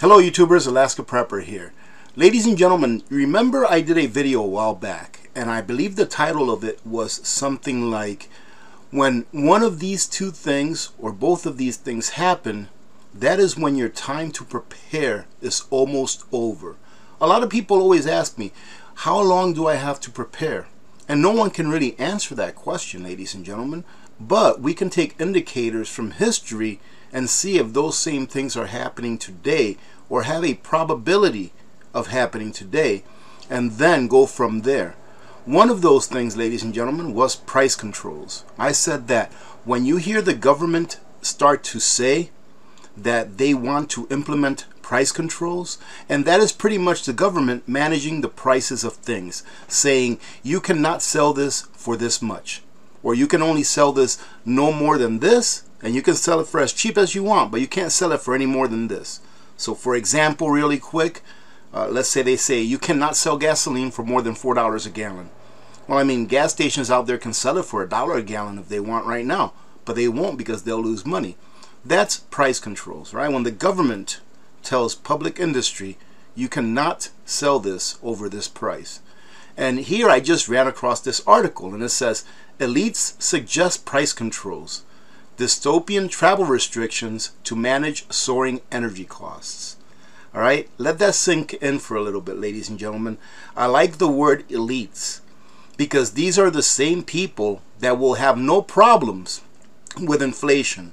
Hello YouTubers, Alaska Prepper here. Ladies and gentlemen, remember I did a video a while back and I believe the title of it was something like, when one of these two things or both of these things happen, that is when your time to prepare is almost over. A lot of people always ask me, how long do I have to prepare? And no one can really answer that question, ladies and gentlemen, but we can take indicators from history and see if those same things are happening today or have a probability of happening today, and then go from there. One of those things, ladies and gentlemen, was price controls. I said that when you hear the government start to say that they want to implement price controls, and that is pretty much the government managing the prices of things, saying you cannot sell this for this much, or you can only sell this no more than this, and you can sell it for as cheap as you want, but you can't sell it for any more than this. So for example, really quick, let's say they say you cannot sell gasoline for more than $4 a gallon. Well, I mean, gas stations out there can sell it for $1 a gallon if they want right now, but they won't because they'll lose money. That's price controls, right? When the government tells public industry, you cannot sell this over this price. And here I just ran across this article, and it says, elites suggest price controls, dystopian travel restrictions to manage soaring energy costs. All right, let that sink in for a little bit, ladies and gentlemen. I like the word elites because these are the same people that will have no problems with inflation,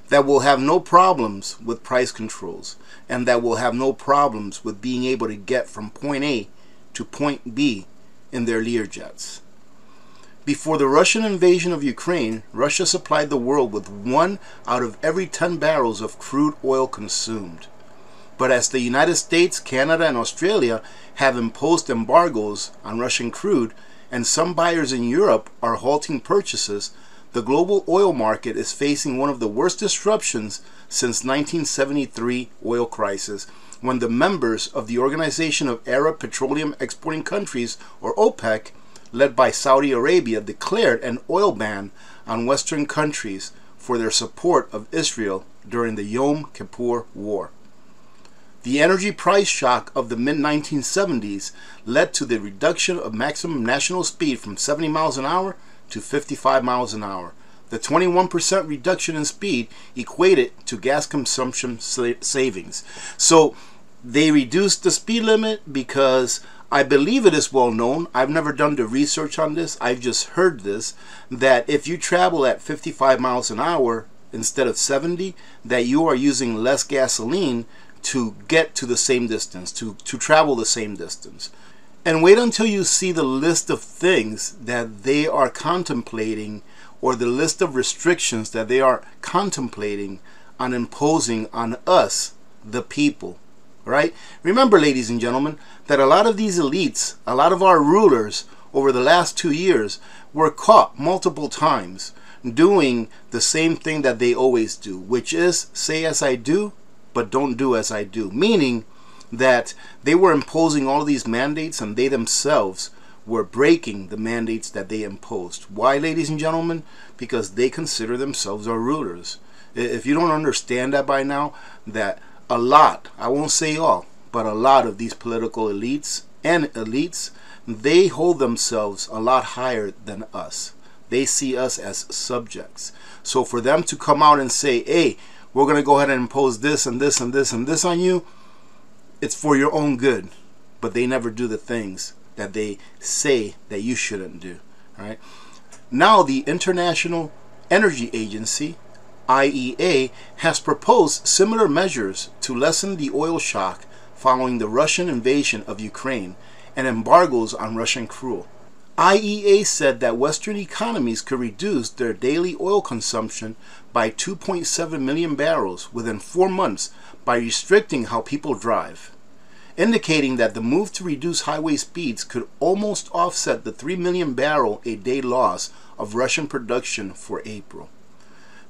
that will have no problems with price controls, and that will have no problems with being able to get from point A to point B in their Learjets. Before the Russian invasion of Ukraine, Russia supplied the world with 1 out of every 10 barrels of crude oil consumed. But as the United States, Canada, and Australia have imposed embargoes on Russian crude, and some buyers in Europe are halting purchases, the global oil market is facing one of the worst disruptions since 1973 oil crisis, when the members of the Organization of Arab Petroleum Exporting Countries, or OPEC, led by Saudi Arabia, declared an oil ban on Western countries for their support of Israel during the Yom Kippur War. The energy price shock of the mid-1970s led to the reduction of maximum national speed from 70 miles an hour to 55 miles an hour. The 21% reduction in speed equated to gas consumption savings. So they reduced the speed limit because I believe it is well known. I've never done the research on this. I've just heard this, that if you travel at 55 miles an hour instead of 70, that you are using less gasoline to get to the same distance, to travel the same distance. And wait until you see the list of things that they are contemplating, or the list of restrictions that they are contemplating on imposing on us, the people. Right? Remember, ladies and gentlemen, that a lot of these elites, a lot of our rulers over the last 2 years were caught multiple times doing the same thing that they always do, which is say as I do, but don't do as I do. Meaning that they were imposing all of these mandates and they themselves were breaking the mandates that they imposed. Why, ladies and gentlemen? Because they consider themselves our rulers. If you don't understand that by now, that a lot, I won't say all, but a lot of these political elites, they hold themselves a lot higher than us. They see us as subjects. So for them to come out and say, hey, we're going to go ahead and impose this and this and this and this on you, it's for your own good. But they never do the things that they say that you shouldn't do. All right? Now the International Energy Agency, IEA, has proposed similar measures to lessen the oil shock following the Russian invasion of Ukraine and embargoes on Russian crude. IEA said that Western economies could reduce their daily oil consumption by 2.7 million barrels within 4 months by restricting how people drive, indicating that the move to reduce highway speeds could almost offset the 3 million barrel a day loss of Russian production for April.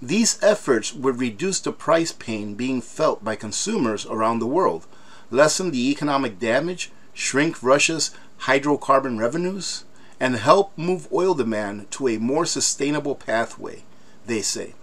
These efforts would reduce the price pain being felt by consumers around the world, lessen the economic damage, shrink Russia's hydrocarbon revenues, and help move oil demand to a more sustainable pathway, they say.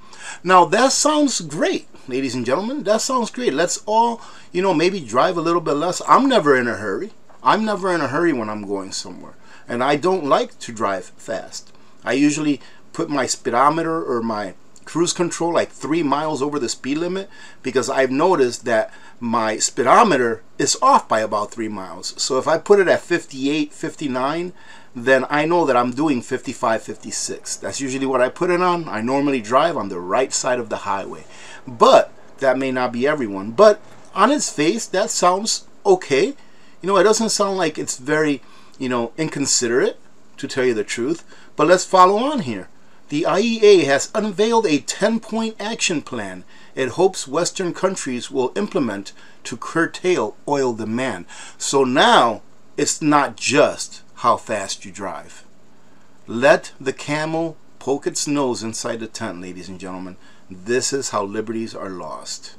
Now that sounds great, ladies and gentlemen. That sounds great. Let's all, maybe drive a little bit less. I'm never in a hurry. I'm never in a hurry when I'm going somewhere. And I don't like to drive fast. I usually put my speedometer or my cruise control like 3 miles over the speed limit, because I've noticed that my speedometer is off by about 3 miles. So if I put it at 58, 59, then I know that I'm doing 55, 56. That's usually what I put it on. I normally drive on the right side of the highway. But that may not be everyone. But on its face, that sounds okay. It doesn't sound like it's very, inconsiderate, to tell you the truth. But let's follow on here. The IEA has unveiled a 10-point action plan it hopes Western countries will implement to curtail oil demand. So now it's not just how fast you drive. Let the camel poke its nose inside the tent, ladies and gentlemen. This is how liberties are lost.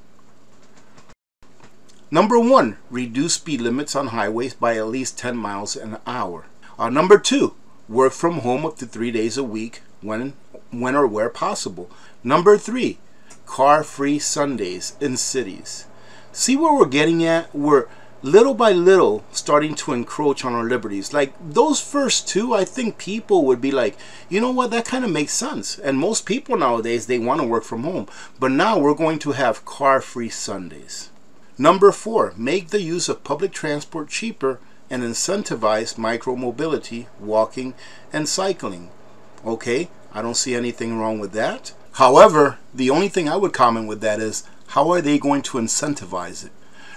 Number 1, reduce speed limits on highways by at least 10 miles an hour. Number 2, work from home up to 3 days a week when or where possible. Number 3, car-free Sundays in cities. See where we're getting at? We're little by little starting to encroach on our liberties. Like those first two, I think people would be like, you know what, that kind of makes sense. And most people nowadays, they want to work from home. But now we're going to have car-free Sundays. Number 4, make the use of public transport cheaper and incentivize micro-mobility, walking, and cycling. Okay, I don't see anything wrong with that. However, the only thing I would comment with that is, how are they going to incentivize it?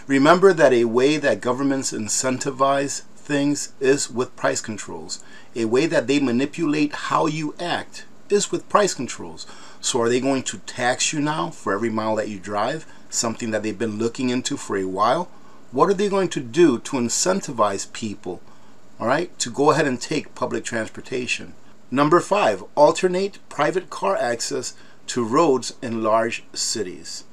Remember that a way that governments incentivize things is with price controls. A way that they manipulate how you act is with price controls. So are they going to tax you now for every mile that you drive? Something that they've been looking into for a while? What are they going to do to incentivize people, all right, to go ahead and take public transportation? Number 5, alternate private car access to roads in large cities.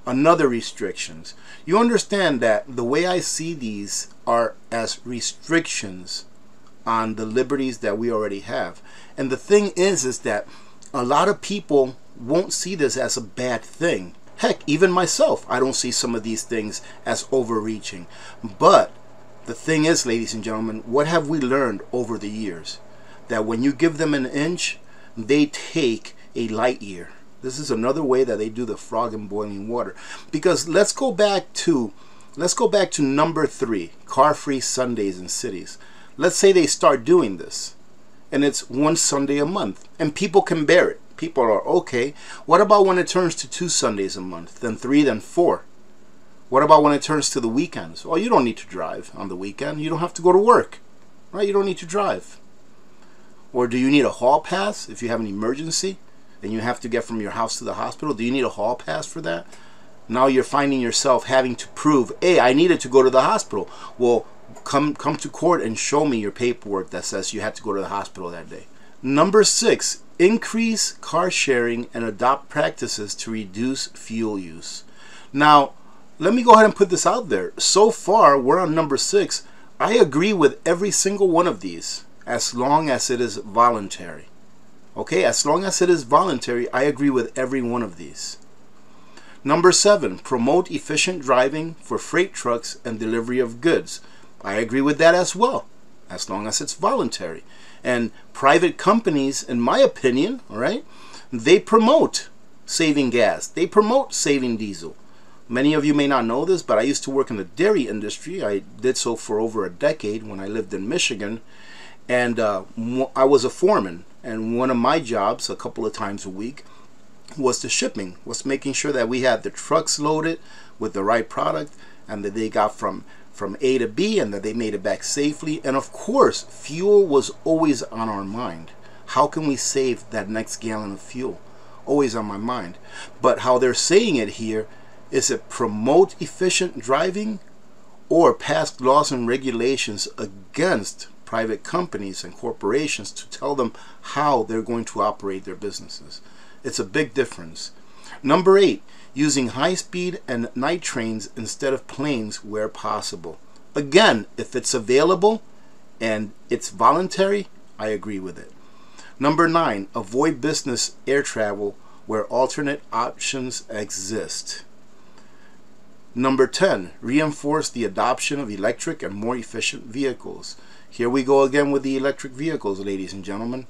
Another restrictions. You understand that the way I see these are as restrictions on the liberties that we already have. And the thing is that a lot of people won't see this as a bad thing. Heck, even myself, I don't see some of these things as overreaching. But the thing is, ladies and gentlemen, what have we learned over the years? That when you give them an inch, they take a light year. This is another way that they do the frog in boiling water. Because let's go back to number 3, car-free Sundays in cities. Let's say they start doing this, and it's 1 Sunday a month, and people can bear it. People are okay. What about when it turns to 2 Sundays a month, then 3, then 4? What about when it turns to the weekends? Well, you don't need to drive on the weekend. You don't have to go to work, right? You don't need to drive. Or do you need a hall pass if you have an emergency and you have to get from your house to the hospital? Do you need a hall pass for that? Now you're finding yourself having to prove, hey, I needed to go to the hospital. Well, come to court and show me your paperwork that says you had to go to the hospital that day. Number 6, increase car sharing and adopt practices to reduce fuel use. Now, let me go ahead and put this out there. So far, we're on number 6. I agree with every single one of these, as long as it is voluntary. Okay, as long as it is voluntary, I agree with every one of these. Number 7, promote efficient driving for freight trucks and delivery of goods. I agree with that as well, as long as it's voluntary. And private companies, in my opinion, all right, they promote saving gas. They promote saving diesel. Many of you may not know this, but I used to work in the dairy industry. I did so for over a decade when I lived in Michigan. And I was a foreman. And one of my jobs, a couple of times a week, was the shipping, was making sure that we had the trucks loaded with the right product and that they got from A to B and that they made it back safely. And of course, fuel was always on our mind. How can we save that next gallon of fuel? Always on my mind. But how they're saying it here is it promote efficient driving or pass laws and regulations against private companies and corporations to tell them how they're going to operate their businesses. It's a big difference. Number 8, using high-speed and night trains instead of planes where possible. Again, if it's available and it's voluntary, I agree with it. Number 9, avoid business air travel where alternate options exist. Number 10, reinforce the adoption of electric and more efficient vehicles. Here we go again with the electric vehicles, ladies and gentlemen.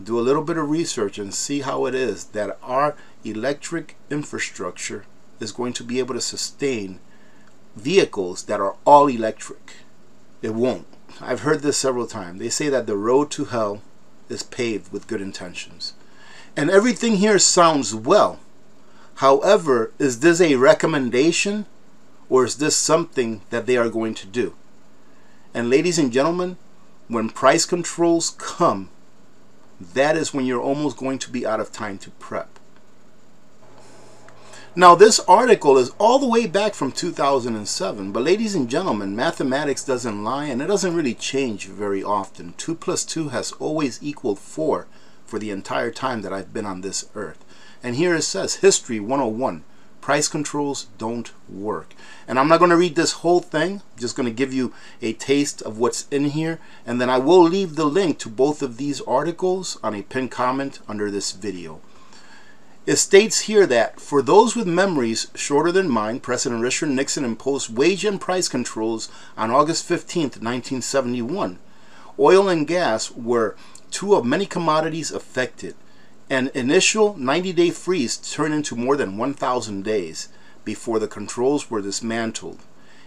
Do a little bit of research and see how it is that our electric infrastructure is going to be able to sustain vehicles that are all electric. It won't. I've heard this several times. They say that the road to hell is paved with good intentions. And everything here sounds well. However, is this a recommendation or is this something that they are going to do? And ladies and gentlemen, when price controls come, that is when you're almost going to be out of time to prep. Now this article is all the way back from 2007, but ladies and gentlemen, mathematics doesn't lie and it doesn't really change very often. 2 plus 2 has always equaled 4 for the entire time that I've been on this earth. And here it says, History 101, price controls don't work. And I'm not going to read this whole thing, I'm just going to give you a taste of what's in here, and then I will leave the link to both of these articles on a pinned comment under this video. It states here that for those with memories shorter than mine, President Richard Nixon imposed wage and price controls on August 15th, 1971. Oil and gas were two of many commodities affected. An initial 90-day freeze turned into more than 1,000 days before the controls were dismantled.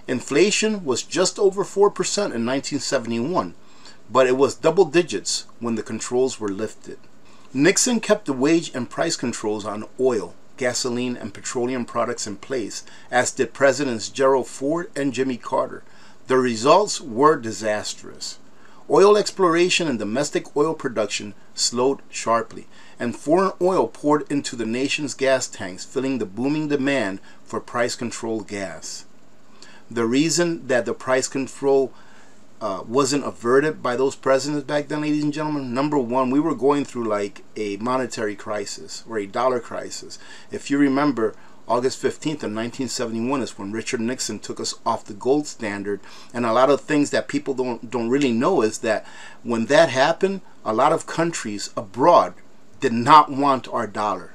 Inflation was just over 4% in 1971, but it was double digits when the controls were lifted. Nixon kept the wage and price controls on oil, gasoline, and petroleum products in place, as did Presidents Gerald Ford and Jimmy Carter. The results were disastrous. Oil exploration and domestic oil production slowed sharply, and foreign oil poured into the nation's gas tanks, filling the booming demand for price-controlled gas. The reason that the price control wasn't averted by those presidents back then, ladies and gentlemen, number one, we were going through like a monetary crisis or a dollar crisis. If you remember, August 15th of 1971 is when Richard Nixon took us off the gold standard, and a lot of things that people don't really know is that when that happened, a lot of countries abroad did not want our dollar.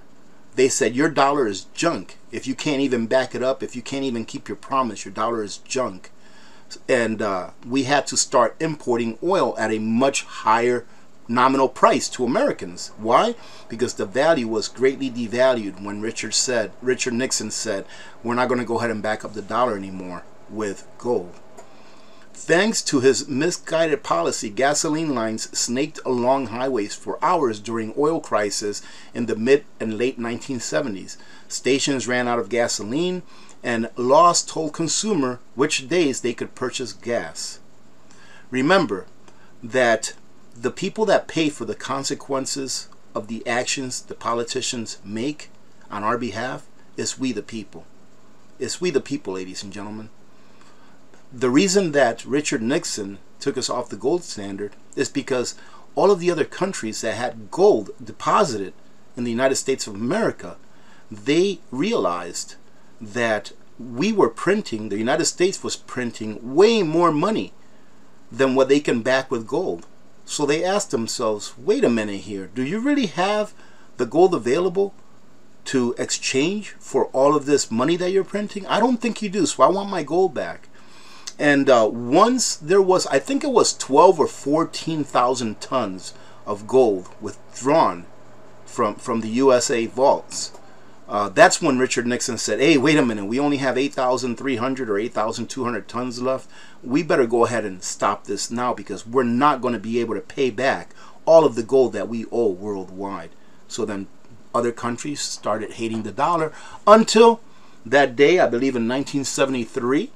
They said, your dollar is junk. If you can't even back it up, if you can't even keep your promise, your dollar is junk. And we had to start importing oil at a much higher nominal price to Americans. Why? Because the value was greatly devalued when Richard Nixon said, we're not going to go ahead and back up the dollar anymore with gold. Thanks to his misguided policy, gasoline lines snaked along highways for hours during oil crisis in the mid and late 1970s. Stations ran out of gasoline, and laws told consumers which days they could purchase gas. Remember that the people that pay for the consequences of the actions the politicians make on our behalf is we the people. It's we the people, ladies and gentlemen. The reason that Richard Nixon took us off the gold standard is because all of the other countries that had gold deposited in the United States of America, they realized that we were printing, the United States was printing way more money than what they can back with gold. So they asked themselves, wait a minute here, do you really have the gold available to exchange for all of this money that you're printing? I don't think you do, so I want my gold back. And once there was, I think it was 12 or 14,000 tons of gold withdrawn from the USA vaults. That's when Richard Nixon said, hey, wait a minute, we only have 8,300 or 8,200 tons left. We better go ahead and stop this now, because we're not going to be able to pay back all of the gold that we owe worldwide. So then other countries started hating the dollar until that day, I believe in 1973,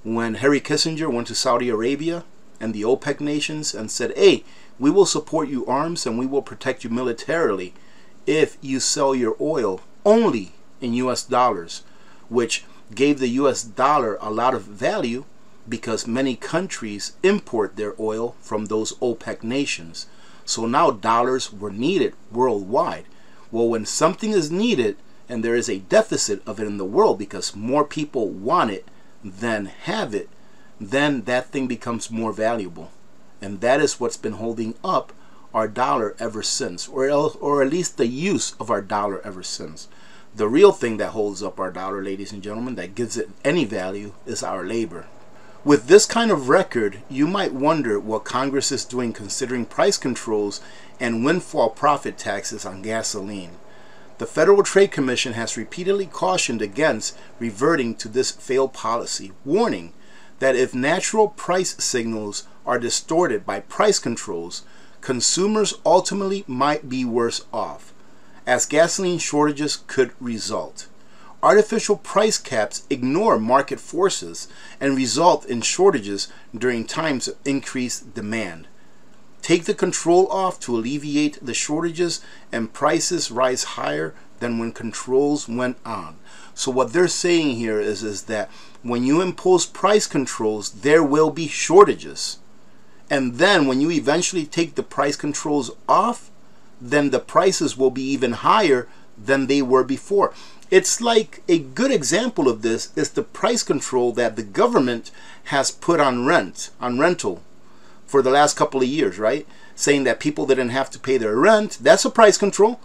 when Henry Kissinger went to Saudi Arabia and the OPEC nations and said, hey, we will support you arms and we will protect you militarily if you sell your oil only in US dollars, which gave the US dollar a lot of value because many countries import their oil from those OPEC nations. So now dollars were needed worldwide. Well, when something is needed and there is a deficit of it in the world because more people want it than have it, then that thing becomes more valuable. And that is what's been holding up our dollar ever since, or at least the use of our dollar ever since. The real thing that holds up our dollar, ladies and gentlemen, that gives it any value, is our labor. With this kind of record, you might wonder what Congress is doing considering price controls and windfall profit taxes on gasoline. The Federal Trade Commission has repeatedly cautioned against reverting to this failed policy, warning that if natural price signals are distorted by price controls, consumers ultimately might be worse off, as gasoline shortages could result. Artificial price caps ignore market forces and result in shortages during times of increased demand. Take the control off to alleviate the shortages, and prices rise higher than when controls went on. So what they're saying here is that when you impose price controls, there will be shortages. And then when you eventually take the price controls off, then the prices will be even higher than they were before. It's like a good example of this is the price control that the government has put on rental for the last couple of years, right? Saying that people didn't have to pay their rent. That's a price control.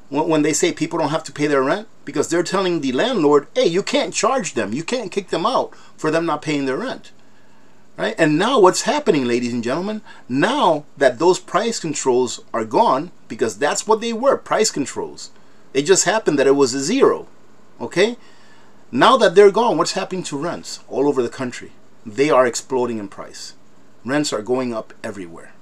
When they say people don't have to pay their rent, because they're telling the landlord, hey, you can't charge them, you can't kick them out for them not paying their rent. Right? And now what's happening, ladies and gentlemen, now that those price controls are gone, because that's what they were, price controls. It just happened that it was a zero. Okay? Now that they're gone, what's happening to rents all over the country? They are exploding in price. Rents are going up everywhere.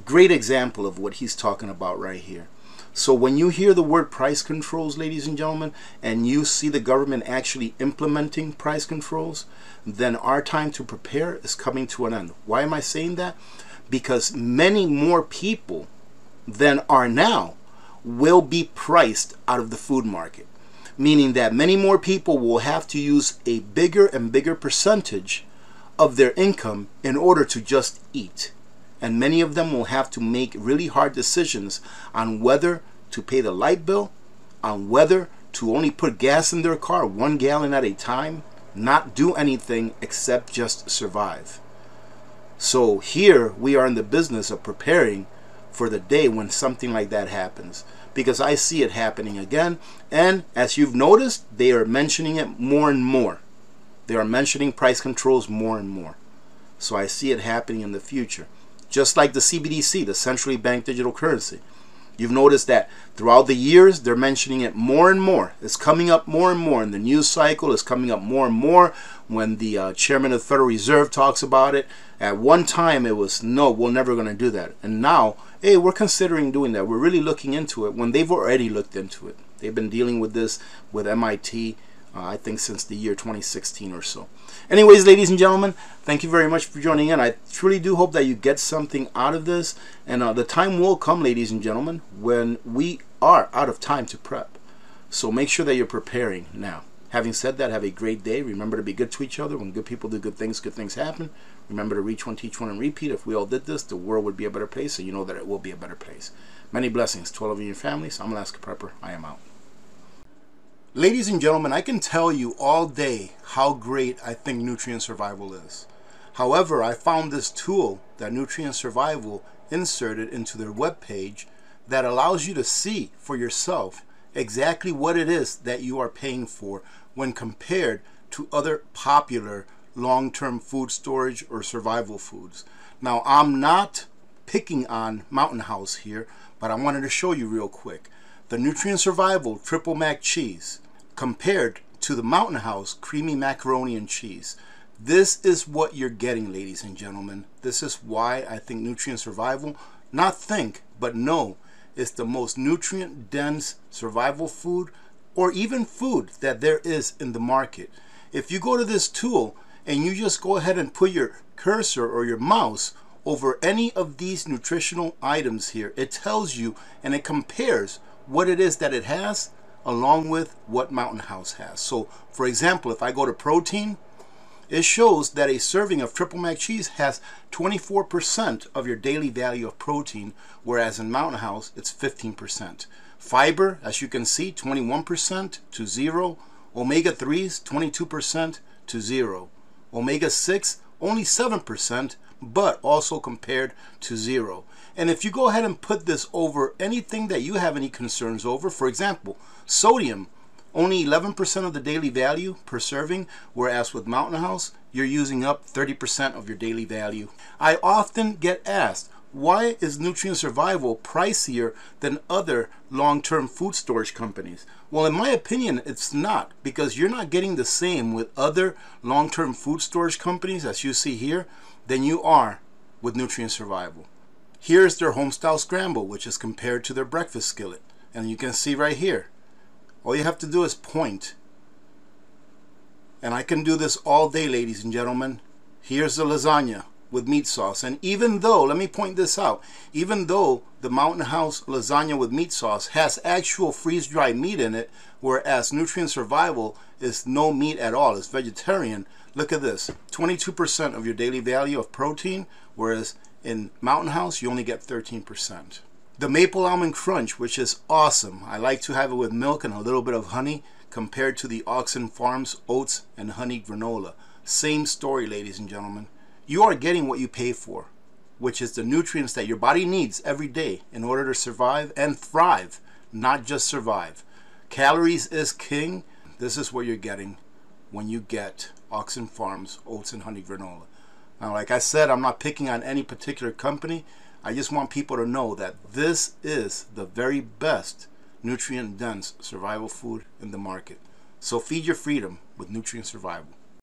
Great example of what he's talking about right here. So when you hear the word price controls, ladies and gentlemen, and you see the government actually implementing price controls, then our time to prepare is coming to an end. Why am I saying that? Because many more people than are now will be priced out of the food market. Meaning that many more people will have to use a bigger and bigger percentage of their income in order to just eat. And many of them will have to make really hard decisions on whether to pay the light bill, on whether to only put gas in their car 1 gallon at a time, not do anything except just survive. So here we are in the business of preparing for the day when something like that happens. Because I see it happening again, and as you've noticed, they are mentioning it more and more. They are mentioning price controls more and more. So I see it happening in the future. Just like the CBDC, the centrally banked digital currency. You've noticed that throughout the years, they're mentioning it more and more. It's coming up more and more in the news cycle. It's coming up more and more when the chairman of the Federal Reserve talks about it. At one time, it was, no, we're never going to do that. And now, hey, we're considering doing that. We're really looking into it when they've already looked into it. They've been dealing with this with MIT, I think, since the year 2016 or so. Anyways, ladies and gentlemen, thank you very much for joining in. I truly do hope that you get something out of this. And the time will come, ladies and gentlemen, when we are out of time to prep. So make sure that you're preparing now. Having said that, have a great day. Remember to be good to each other. When good people do good things happen. Remember to reach one, teach one, and repeat. If we all did this, the world would be a better place. So you know that it will be a better place. Many blessings to all of you and your families. I'm Alaska Prepper. I am out. Ladies and gentlemen, I can tell you all day how great I think Nutrient Survival is. However, I found this tool that Nutrient Survival inserted into their webpage that allows you to see for yourself exactly what it is that you are paying for when compared to other popular long-term food storage or survival foods. Now, I'm not picking on Mountain House here, but I wanted to show you real quick. The Nutrient Survival Triple Mac Cheese compared to the Mountain House Creamy Macaroni and Cheese. This is what you're getting, ladies and gentlemen. This is why I think Nutrient Survival, not think, but know, is the most nutrient-dense survival food or even food that there is in the market. If you go to this tool and you just go ahead and put your cursor or your mouse over any of these nutritional items here, it tells you and it compares what it is that it has along with what Mountain House has. So, for example, if I go to protein, it shows that a serving of Triple Mac cheese has 24% of your daily value of protein, whereas in Mountain House, it's 15%. Fiber, as you can see, 21% to 0. Omega-3s, 22% to 0. Omega-6, only 7%, but also compared to 0. And if you go ahead and put this over anything that you have any concerns over, for example, sodium, only 11% of the daily value per serving, whereas with Mountain House, you're using up 30% of your daily value. I often get asked, why is Nutrient Survival pricier than other long-term food storage companies? Well, in my opinion, it's not, because you're not getting the same with other long-term food storage companies, as you see here, than you are with Nutrient Survival. Here's their Homestyle Scramble, which is compared to their breakfast skillet. And you can see right here, all you have to do is point. And I can do this all day, ladies and gentlemen. Here's the lasagna with meat sauce. And even though, let me point this out, even though the Mountain House lasagna with meat sauce has actual freeze-dried meat in it, whereas Nutrient Survival is no meat at all, it's vegetarian, look at this, 22% of your daily value of protein, whereas in Mountain House you only get 13%. The Maple Almond Crunch, which is awesome. I like to have it with milk and a little bit of honey, compared to the Oxen Farms Oats and Honey Granola. Same story, ladies and gentlemen. You are getting what you pay for, which is the nutrients that your body needs every day in order to survive and thrive, not just survive. Calories is king. This is what you're getting when you get Oxen Farms Oats and Honey Granola. Now, like I said, I'm not picking on any particular company. I just want people to know that this is the very best nutrient-dense survival food in the market. So feed your freedom with Nutrient Survival.